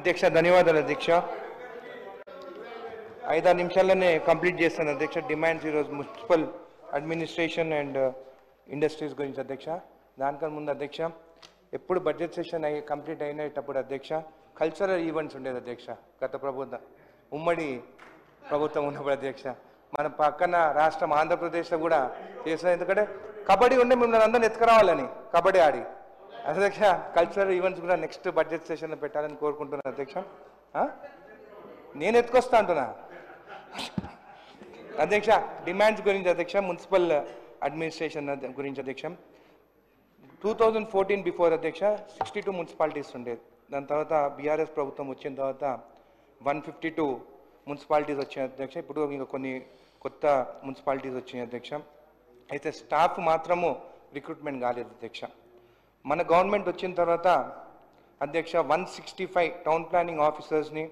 అధ్యక్ష ధన్యవాదాలు అధ్యక్ష. 5-6 నిమిషాల్లోనే కంప్లీట్ చేస్తాను అధ్యక్ష. డిమాండ్స్ ఈరోజు మున్సిపల్ అడ్మినిస్ట్రేషన్ అండ్ ఇండస్ట్రీస్ గురించి అధ్యక్ష. దానికన్నా ముందు అధ్యక్ష, ఎప్పుడు బడ్జెట్ సెషన్ కంప్లీట్ అయినప్పుడు అధ్యక్ష కల్చరల్ ఈవెంట్స్ ఉండేది అధ్యక్ష. గత ప్రభుత్వం ఉమ్మడి ప్రభుత్వం ఉన్నప్పుడు అధ్యక్ష మన పక్కన రాష్ట్రం ఆంధ్రప్రదేశ్లో కూడా చేసిన, ఎందుకంటే కబడ్డీ ఉండే మిమ్మల్ని అందరిని ఎత్తుకురావాలని కబడ్డీ ఆడి అధ్యక్ష. కల్చరల్ ఈవెంట్స్ కూడా నెక్స్ట్ బడ్జెట్ సెషన్లో పెట్టాలని కోరుకుంటున్నాను అధ్యక్ష. నేను ఎత్తుకొస్తా అంటున్నా అధ్యక్ష. డిమాండ్స్ గురించి అధ్యక్ష, మున్సిపల్ అడ్మినిస్ట్రేషన్ గురించి అధ్యక్ష. 2014 బిఫోర్ అధ్యక్ష 62 మున్సిపాలిటీస్ ఉండేది. దాని తర్వాత బీఆర్ఎస్ ప్రభుత్వం వచ్చిన తర్వాత 152 మున్సిపాలిటీస్ వచ్చాయి అధ్యక్ష. ఇప్పుడు ఇంకా కొన్ని కొత్త మున్సిపాలిటీస్ వచ్చాయి అధ్యక్ష. అయితే స్టాఫ్ మాత్రము రిక్రూట్మెంట్ కాలేదు అధ్యక్ష. మన గవర్నమెంట్ వచ్చిన తర్వాత అధ్యక్ష 165 టౌన్ ప్లానింగ్ ఆఫీసర్స్ని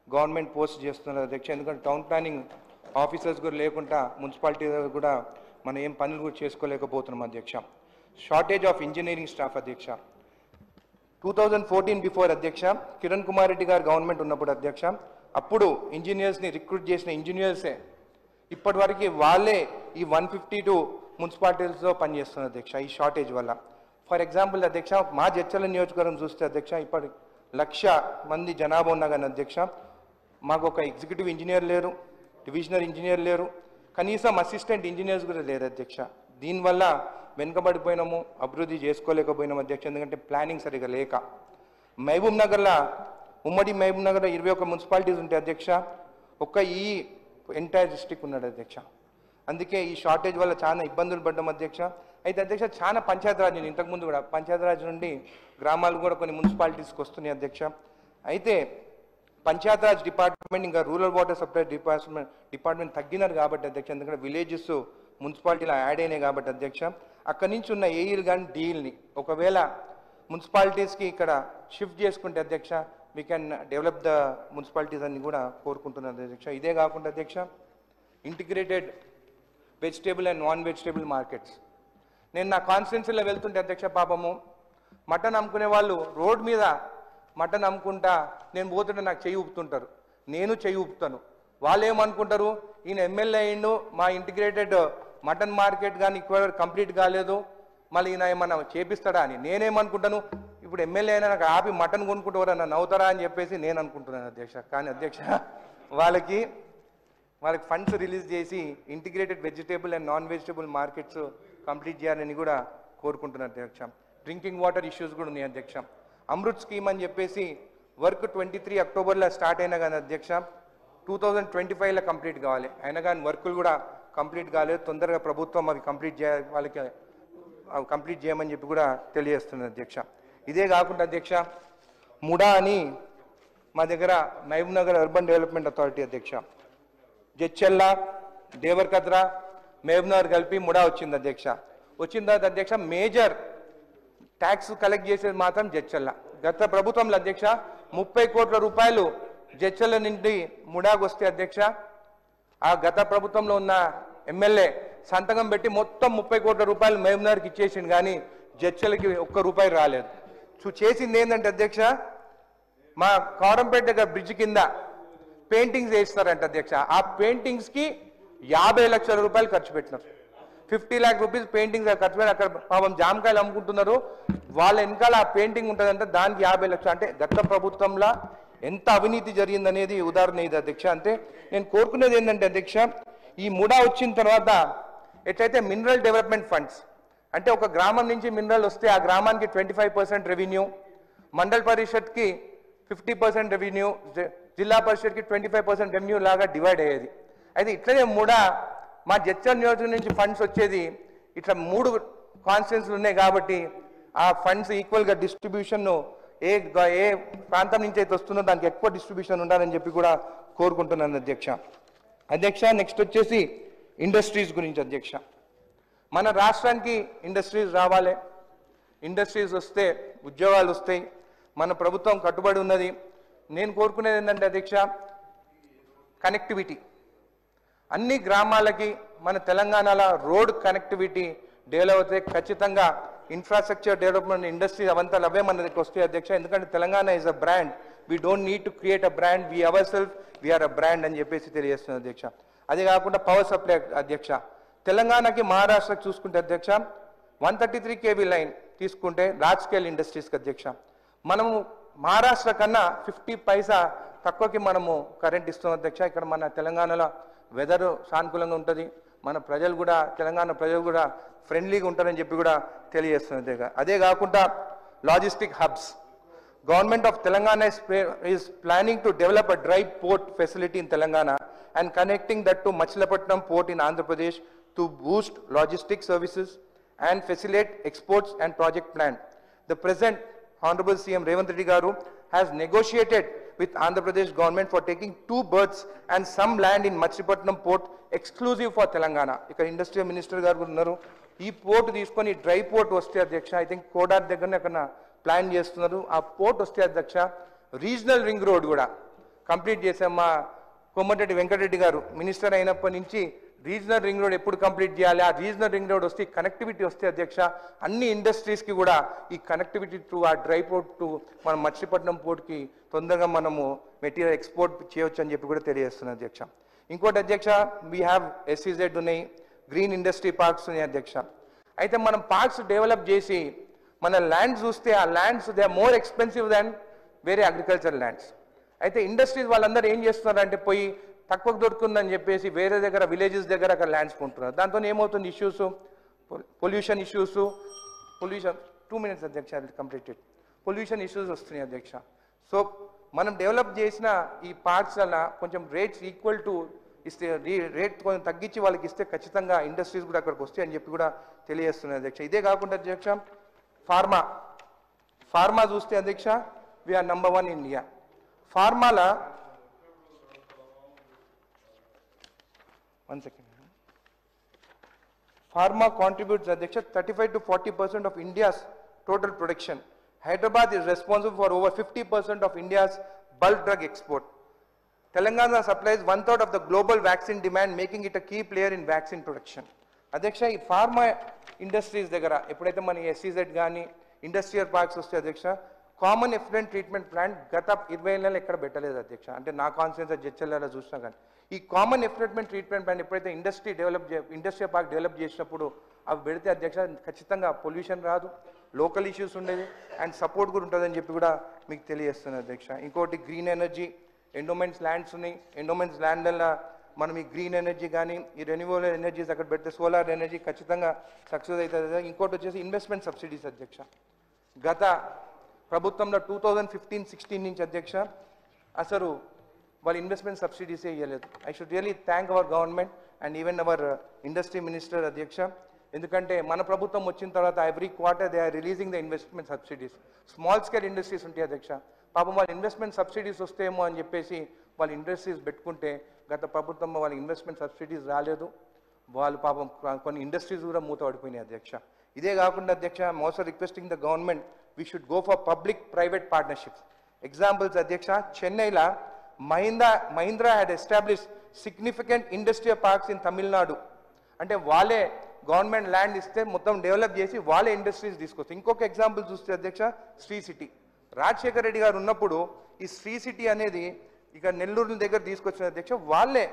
గవర్నమెంట్ పోస్ట్ చేస్తున్నారు అధ్యక్ష. ఎందుకంటే టౌన్ ప్లానింగ్ ఆఫీసర్స్ కూడా లేకుండా మున్సిపాలిటీ కూడా మనం ఏం పనులు కూడా చేసుకోలేకపోతున్నాం అధ్యక్ష. షార్టేజ్ ఆఫ్ ఇంజనీరింగ్ స్టాఫ్ అధ్యక్ష. 2014 బిఫోర్ అధ్యక్ష కిరణ్ కుమార్ రెడ్డి గారు గవర్నమెంట్ ఉన్నప్పుడు అధ్యక్ష, అప్పుడు ఇంజనీర్స్ని రిక్రూట్ చేసిన ఇంజనీర్సే ఇప్పటి వరకు వాళ్ళే ఈ 152 మున్సిపాలిటీస్లో పనిచేస్తున్నారు అధ్యక్ష ఈ షార్టేజ్ వల్ల. ఫర్ ఎగ్జాంపుల్ అధ్యక్ష, మా జడ్చర్ల నియోజకవర్గం చూస్తే అధ్యక్ష ఇప్పటి 1,00,000 మంది జనాభా ఉన్నా కానీ అధ్యక్ష మాకు ఒక ఎగ్జిక్యూటివ్ ఇంజనీర్ లేరు, డివిజనల్ ఇంజనీర్ లేరు, కనీసం అసిస్టెంట్ ఇంజనీర్స్ కూడా లేరు అధ్యక్ష. దీనివల్ల వెనుకబడిపోయినాము, అభివృద్ధి చేసుకోలేకపోయినాము అధ్యక్ష, ఎందుకంటే ప్లానింగ్ సరిగా లేక. మహబూబ్ నగర్లో ఉమ్మడి మహబూబ్ నగర్లో 21 మున్సిపాలిటీస్ ఉంటాయి అధ్యక్ష, ఒక్క ఈ ఎంటైర్ డిస్ట్రిక్ట్ ఉన్నాడు అధ్యక్ష. అందుకే ఈ షార్టేజ్ వల్ల చాలా ఇబ్బందులు పడ్డాం అధ్యక్ష. అయితే అధ్యక్ష చాలా పంచాయతీరాజ్ నుండి ఇంతకుముందు కూడా పంచాయతీరాజ్ నుండి గ్రామాలు కూడా కొన్ని మున్సిపాలిటీస్కి వస్తున్నాయి అధ్యక్ష. అయితే పంచాయతీరాజ్ డిపార్ట్మెంట్ ఇంకా రూరల్ వాటర్ సప్లై డిపార్ట్మెంట్ తగ్గినారు కాబట్టి అధ్యక్ష, ఎందుకంటే విలేజెస్ మున్సిపాలిటీలో యాడ్ అయినాయి కాబట్టి అధ్యక్ష, అక్కడి నుంచి ఉన్న ఏఈలు కానీ డీల్ని ఒకవేళ మున్సిపాలిటీస్కి ఇక్కడ షిఫ్ట్ చేసుకుంటే అధ్యక్ష we can develop the municipalities అని కూడా కోరుకుంటున్నాను అధ్యక్ష. ఇదే కాకుండా అధ్యక్ష integrated vegetable and non vegetable markets. నేను నా కాన్స్టిట్యున్సీలో వెళ్తుంటే అధ్యక్ష పాపము మటన్ అమ్ముకునే వాళ్ళు రోడ్ మీద మటన్ అమ్ముకుంటా నేను పోతుంటే నాకు చెయ్యి ఊపుతుంటారు, నేను చెయ్యి ఊపుతాను. వాళ్ళు ఏమనుకుంటారు, ఈయన ఎమ్మెల్యే అయ్యిండు, మా ఇంటిగ్రేటెడ్ మటన్ మార్కెట్ కానీ ఇక్కడ కంప్లీట్ కాలేదు, మళ్ళీ ఈయన ఏమన్నా చేపిస్తాడా అని. నేనేమనుకుంటాను, ఇప్పుడు ఎమ్మెల్యే అయినా నాకు ఆపి మటన్ కొనుక్కుంటూ ఎవరన్నా నవ్వుతారా అని చెప్పేసి నేను అనుకుంటున్నాను అధ్యక్ష. కానీ అధ్యక్ష వాళ్ళకి ఫండ్స్ రిలీజ్ చేసి integrated vegetable and non vegetable markets complete చేయాలని కూడా కోరుకుంటున్నాను అధ్యక్ష. డ్రింకింగ్ వాటర్ ఇష్యూస్ కూడా ఉన్నాయి అధ్యక్ష. అమృత్ స్కీమ్ అని చెప్పేసి వర్క్ 23 అక్టోబర్లో స్టార్ట్ అయినా కానీ అధ్యక్ష 2025లో కంప్లీట్ కావాలి, అయినా కానీ వర్కులు కూడా కంప్లీట్ కాలేదు. తొందరగా ప్రభుత్వం అవి కంప్లీట్ వాళ్ళకి కంప్లీట్ చేయమని చెప్పి కూడా తెలియజేస్తుంది అధ్యక్ష. ఇదే కాకుండా అధ్యక్ష ముడా అని మా దగ్గర Mahabubnagar urban development authority అధ్యక్ష, జడ్చెల్ల, దేవరకద్ర, మహబూబ్ నగర్ కలిపి ముడా వచ్చింది అధ్యక్ష. వచ్చిన తర్వాత అధ్యక్ష మేజర్ ట్యాక్స్ కలెక్ట్ చేసేది మాత్రం జడ్చెల్ల. గత ప్రభుత్వంలో అధ్యక్ష 30 కోట్ల రూపాయలు జడ్చెల్ల నుండి ముడాకు వస్తే అధ్యక్ష ఆ గత ప్రభుత్వంలో ఉన్న ఎమ్మెల్యే సంతకం పెట్టి మొత్తం 30 కోట్ల రూపాయలు మహబూబ్ నగర్కి ఇచ్చేసింది, కానీ జడ్చెల్లకి ₹1 రాలేదు. చేసింది ఏంటంటే అధ్యక్ష మా కారంపేట దగ్గర బ్రిడ్జ్ కింద పెయింటింగ్స్ వేస్తారంట అధ్యక్ష. ఆ పెయింటింగ్స్కి 50 లక్షల రూపాయలు ఖర్చు పెట్టినారు. 50 lakh రూపీస్ పెయింటింగ్స్ ఖర్చు పెట్టి అక్కడ పాపం జామకాయలు అమ్ముకుంటున్నారు. వాళ్ళ వెనకాల ఆ పెయింటింగ్ ఉంటుందంటే దానికి 50 లక్షలు. అంటే గత ప్రభుత్వంలో ఎంత అవినీతి జరిగిందనేది ఉదాహరణ ఇది అధ్యక్ష. అంటే నేను కోరుకునేది ఏంటంటే అధ్యక్ష ఈ ముడా వచ్చిన తర్వాత ఎట్లయితే మినరల్ డెవలప్మెంట్ ఫండ్స్ అంటే ఒక గ్రామం నుంచి మినరల్ వస్తే ఆ గ్రామానికి 25% రెవెన్యూ, మండల పరిషత్కి 50% రెవెన్యూ, జిల్లా పరిషత్కి 25% రెవెన్యూ లాగా డివైడ్ అయ్యేది. అయితే ఇట్లనే ముడా మా జడ్చర్ల నియోజకవర్గం నుంచి ఫండ్స్ వచ్చేది ఇట్లా 3 కాన్స్టిట్యున్సీలు ఉన్నాయి కాబట్టి ఆ ఫండ్స్ ఈక్వల్గా డిస్ట్రిబ్యూషన్ ఏ ప్రాంతం నుంచి అయితే వస్తుందో దానికి ఎక్కువ డిస్ట్రిబ్యూషన్ ఉండాలని చెప్పి కూడా కోరుకుంటున్నాను అధ్యక్ష. అధ్యక్ష నెక్స్ట్ వచ్చేసి ఇండస్ట్రీస్ గురించి అధ్యక్ష. మన రాష్ట్రానికి ఇండస్ట్రీస్ రావాలి, ఇండస్ట్రీస్ వస్తే ఉద్యోగాలు వస్తాయి, మన ప్రభుత్వం కట్టుబడి ఉన్నది. నేను కోరుకునేది ఏంటంటే అధ్యక్ష కనెక్టివిటీ, అన్ని గ్రామాలకి మన తెలంగాణలో రోడ్ కనెక్టివిటీ డెవలప్ అవుతే ఖచ్చితంగా ఇన్ఫ్రాస్ట్రక్చర్ డెవలప్మెంట్ ఇండస్ట్రీ అవంతా అవే మన దగ్గరికి వస్తాయి అధ్యక్ష. ఎందుకంటే Telangana is a brand we don't need to create a brand, we our self we're a brand అని చెప్పేసి తెలియజేస్తుంది అధ్యక్ష. అదే కాకుండా పవర్ సప్లై అధ్యక్ష, తెలంగాణకి మహారాష్ట్రకి చూసుకుంటే అధ్యక్ష 133 kV లైన్ తీసుకుంటే లార్జ్ స్కేల్ ఇండస్ట్రీస్కి అధ్యక్ష, మనము మహారాష్ట్ర కన్నా 50 పైసా తక్కువకి మనము కరెంట్ ఇస్తున్నాం అధ్యక్ష. ఇక్కడ మన తెలంగాణలో వెదర్ సానుకూలంగా ఉంటుంది, మన ప్రజలు కూడా తెలంగాణ ప్రజలు కూడా ఫ్రెండ్లీగా ఉంటారని చెప్పి కూడా తెలియజేస్తుంది. అదే కాకుండా logistic hubs, government of Telangana is planning to develop a dry port facility in Telangana and connecting that to Machilapatnam port in Andhra Pradesh to boost logistic services and facilitate exports and project plan. The present Honorable CM Revanth Reddy Garu has negotiated with Andhra Pradesh government for taking 2 berths and some land in Machilapatnam port exclusive for Telangana. ఇక్కడ industrial minister గారు ఉన్నారు. ఈ port తీసుకొని dry port వస్తే అధ్యక్ష, I think కోడార్ దగ్గరనే అక్కడ plan చేస్తున్నారు. ఆ పోర్ట్ వస్తే అధ్యక్ష రీజనల్ రింగ్ రోడ్ కూడా కంప్లీట్ చేసాం. మా కోమటిరెడ్డి వెంకటరెడ్డి గారు మినిస్టర్ అయినప్పటి నుంచి రీజనల్ రింగ్ రోడ్ ఎప్పుడు కంప్లీట్ చేయాలి, ఆ రీజనల్ రింగ్ రోడ్ వస్తే కనెక్టివిటీ వస్తే అధ్యక్ష అన్ని ఇండస్ట్రీస్కి కూడా ఈ కనెక్టివిటీ టు ఆ డ్రై పోర్ట్ టు మన మచిలీపట్నం పోర్ట్కి తొందరగా మనము మెటీరియల్ ఎక్స్పోర్ట్ చేయవచ్చు అని చెప్పి కూడా తెలియజేస్తున్నాను అధ్యక్ష. ఇంకోటి అధ్యక్ష, వీ హ్యావ్ SEZ ఉన్నాయి, గ్రీన్ ఇండస్ట్రీ పార్క్స్ ఉన్నాయి అధ్యక్ష. అయితే మనం పార్క్స్ డెవలప్ చేసి మన ల్యాండ్స్ చూస్తే ఆ lands they are more expensive than వేరే అగ్రికల్చర్ ల్యాండ్స్. అయితే ఇండస్ట్రీస్ వాళ్ళందరూ ఏం చేస్తున్నారంటే పోయి తక్కువకు దొరుకుతుందని చెప్పేసి వేరే దగ్గర విలేజెస్ దగ్గర అక్కడ ల్యాండ్స్ కొంటున్నారు. దాంతో ఏమవుతుంది ఇష్యూస్, పొల్యూషన్ ఇష్యూస్, 2 minutes అధ్యక్ష కంప్లీటెడ్, పొల్యూషన్ ఇష్యూస్ వస్తున్నాయి అధ్యక్ష. సో మనం డెవలప్ చేసిన ఈ పార్క్స్ వల్ల కొంచెం రేట్స్ ఈక్వల్ టు ఇస్తే రేట్ కొంచెం తగ్గించి వాళ్ళకి ఇస్తే ఖచ్చితంగా ఇండస్ట్రీస్ కూడా అక్కడికి వస్తాయి అని చెప్పి కూడా తెలియజేస్తున్నాయి అధ్యక్ష. ఇదే కాకుండా అధ్యక్ష ఫార్మా చూస్తే అధ్యక్ష వీఆర్ నంబర్ 1 in India. ఫార్మాలో 1 second. Pharma contributes అధ్యక్ష 35 to 40% of India's total production. Hyderabad is responsible for over 50% of India's bulk drug export. Telangana supplies 1/3 of the global vaccine demand, making it a key player in vaccine production. అధ్యక్ష ఈ pharma industries దగ్గర ఎప్పుడైతే మన SEZ కానీ industrial parks వస్తే అధ్యక్ష common effluent treatment plant గత 20 ఏళ్ళలో ఎక్కడ పెట్టలేదు అధ్యక్ష. అంటే నా కాన్ఫిడెన్స్ జడ్చెల్లాలో చూసినా కానీ ఈ కామన్ ఎఫ్లూయెంట్ ట్రీట్మెంట్ ప్లాంట్ ఎప్పుడైతే ఇండస్ట్రియల్ పార్క్ డెవలప్ చేసినప్పుడు అవి పెడితే అధ్యక్ష ఖచ్చితంగా పొల్యూషన్ రాదు, లోకల్ ఇష్యూస్ ఉండేది అండ్ సపోర్ట్ కూడా ఉంటుందని చెప్పి కూడా మీకు తెలియజేస్తుంది అధ్యక్ష. ఇంకోటి గ్రీన్ ఎనర్జీ, ఎండోమెంట్స్ ల్యాండ్స్ ఉన్నాయి, ఎండోమెంట్స్ ల్యాండ్లలో మనం ఈ గ్రీన్ ఎనర్జీ కానీ ఈ రెన్యూవబుల్ ఎనర్జీస్ అక్కడ పెడితే సోలార్ ఎనర్జీ ఖచ్చితంగా సక్సెస్ అవుతుంది. ఇంకోటి వచ్చేసి ఇన్వెస్ట్మెంట్ సబ్సిడీస్ అధ్యక్ష. గత ప్రభుత్వంలో 2015-16 నుంచి అధ్యక్ష అసలు వాళ్ళు ఇన్వెస్ట్మెంట్ సబ్సిడీసే ఇవ్వలేదు. I should really thank our government and even our industry minister అధ్యక్ష. ఎందుకంటే మన ప్రభుత్వం వచ్చిన తర్వాత every quarter they are releasing the investment subsidies. Small scale industries ఉంటాయి అధ్యక్ష, పాపం వాళ్ళు ఇన్వెస్ట్మెంట్ సబ్సిడీస్ వస్తేమో అని చెప్పేసి వాళ్ళు ఇండస్ట్రీస్ పెట్టుకుంటే గత ప్రభుత్వంలో వాళ్ళ ఇన్వెస్ట్మెంట్ సబ్సిడీస్ రాలేదు, వాళ్ళు పాపం కొన్ని ఇండస్ట్రీస్ కూడా మూత పడిపోయినాయి అధ్యక్ష. ఇదే కాకుండా అధ్యక్ష I'm also requesting the government we should go for public private partnerships. Examples అధ్యక్ష, చెన్నైలో Mahindra had establish significant industrial parks in Tamil Nadu. అంటే వాళ్ళే గవర్నమెంట్ ల్యాండ్ ఇస్తే మొత్తం డెవలప్ చేసి వాళ్ళే ఇండస్ట్రీస్ తీసుకొస్తారు. ఇంకొక ఎగ్జాంపుల్ చూస్తే అధ్యక్ష శ్రీ సిటీ, రాజశేఖర్ రెడ్డి గారు ఉన్నప్పుడు ఈ శ్రీ సిటీ అనేది ఇక నెల్లూరు దగ్గర తీసుకొచ్చిన అధ్యక్ష వాళ్ళే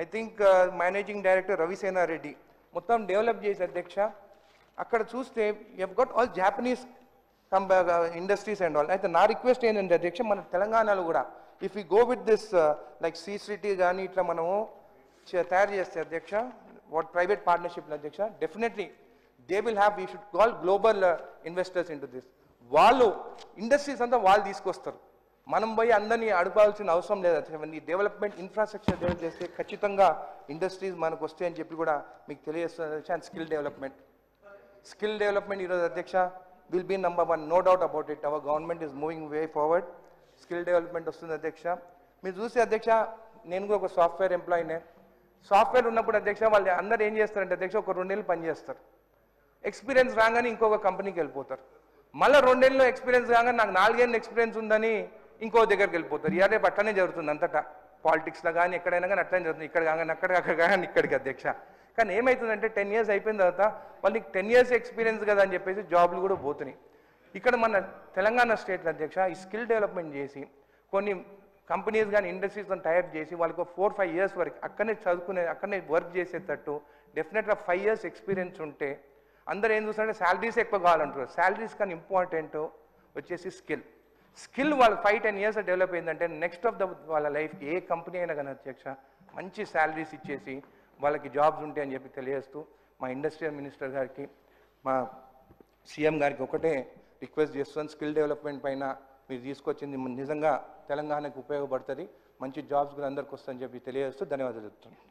I think managing director Ravisena Reddy మొత్తం డెవలప్ చేసి అధ్యక్ష. అక్కడ చూస్తే you have got all Japanese industries and all. అయితే నా రిక్వెస్ట్ ఏంటంటే అధ్యక్ష మన తెలంగాణలో కూడా if you go with this like C city కానీ ఇట్లా మనము తయారు చేస్తే అధ్యక్ష వాట్ ప్రైవేట్ పార్ట్నర్షిప్ అధ్యక్ష definitely they will have we should call global investors in to this. వాళ్ళు ఇండస్ట్రీస్ అంతా వాళ్ళు తీసుకొస్తారు, మనం పోయి అందరినీ అడగాల్సిన అవసరం లేదు. ఈ డెవలప్మెంట్ ఇన్ఫ్రాస్ట్రక్చర్ డెవలప్ చేస్తే ఖచ్చితంగా ఇండస్ట్రీస్ మనకు వస్తాయని చెప్పి కూడా మీకు తెలియజేస్తుంది. అండ్ స్కిల్ డెవలప్మెంట్ ఈరోజు అధ్యక్ష will be number 1, no doubt about it. Our government is moving way forward. Skill development వస్తుంది అధ్యక్ష. మీరు చూస్తే అధ్యక్ష నేను కూడా ఒక సాఫ్ట్వేర్ ఎంప్లాయీనే. సాఫ్ట్వేర్ ఉన్నప్పుడు అధ్యక్ష వాళ్ళు అందరూ ఏం చేస్తారంటే అధ్యక్ష ఒక 2 నెలలు పనిచేస్తారు, ఎక్స్పీరియన్స్ రాగానే ఇంకొక కంపెనీకి వెళ్ళిపోతారు. మళ్ళీ 2 నెలల్లో ఎక్స్పీరియన్స్ రాగానే నాకు 4 ఏళ్ళు ఎక్స్పీరియన్స్ ఉందని ఇంకో దగ్గరికి వెళ్ళిపోతారు. ఇదే అట్లనే జరుగుతుంది అంతటా, పాలిటిక్స్లో కానీ ఎక్కడైనా కానీ అట్లనే జరుగుతుంది. ఇక్కడ కానీ అక్కడ కానీ ఇక్కడికి అధ్యక్ష. కానీ ఏమవుతుందంటే 10 years అయిపోయిన తర్వాత వాళ్ళకి 10 years ఎక్స్పీరియన్స్ కదా అని చెప్పేసి జాబ్లు కూడా పోతున్నాయి. ఇక్కడ మన తెలంగాణ స్టేట్లో అధ్యక్ష ఈ స్కిల్ డెవలప్మెంట్ చేసి కొన్ని కంపెనీస్ కానీ ఇండస్ట్రీస్తో టైప్ చేసి వాళ్ళకి 4-5 ఇయర్స్ వరకు అక్కడనే చదువుకునే అక్కడనే వర్క్ చేసేటట్టు డెఫినెట్గా 5 ఇయర్స్ ఎక్స్పీరియన్స్ ఉంటే అందరూ ఏం చూస్తారంటే శాలరీస్ ఎక్కువ కావాలంటారు. శాలరీస్ కానీ ఇంపార్టెంట్ వచ్చేసి స్కిల్ వాళ్ళు 5-10 ఇయర్స్ డెవలప్ అయిందంటే నెక్స్ట్ ఆఫ్ వాళ్ళ లైఫ్కి ఏ కంపెనీ అయినా కానీ అధ్యక్ష మంచి శాలరీస్ ఇచ్చేసి వాళ్ళకి జాబ్స్ ఉంటాయి అని చెప్పి తెలియజేస్తూ మా ఇండస్ట్రియల్ మినిస్టర్ గారికి మా సీఎం గారికి ఒకటే రిక్వెస్ట్ చేస్తున్నాను, స్కిల్ డెవలప్మెంట్ పైన మీరు తీసుకొచ్చింది నిజంగా తెలంగాణకు ఉపయోగపడుతుంది, మంచి జాబ్స్ కూడా అందరికి వస్తుందని చెప్పి తెలియజేస్తూ ధన్యవాదాలు చెప్తున్నాను.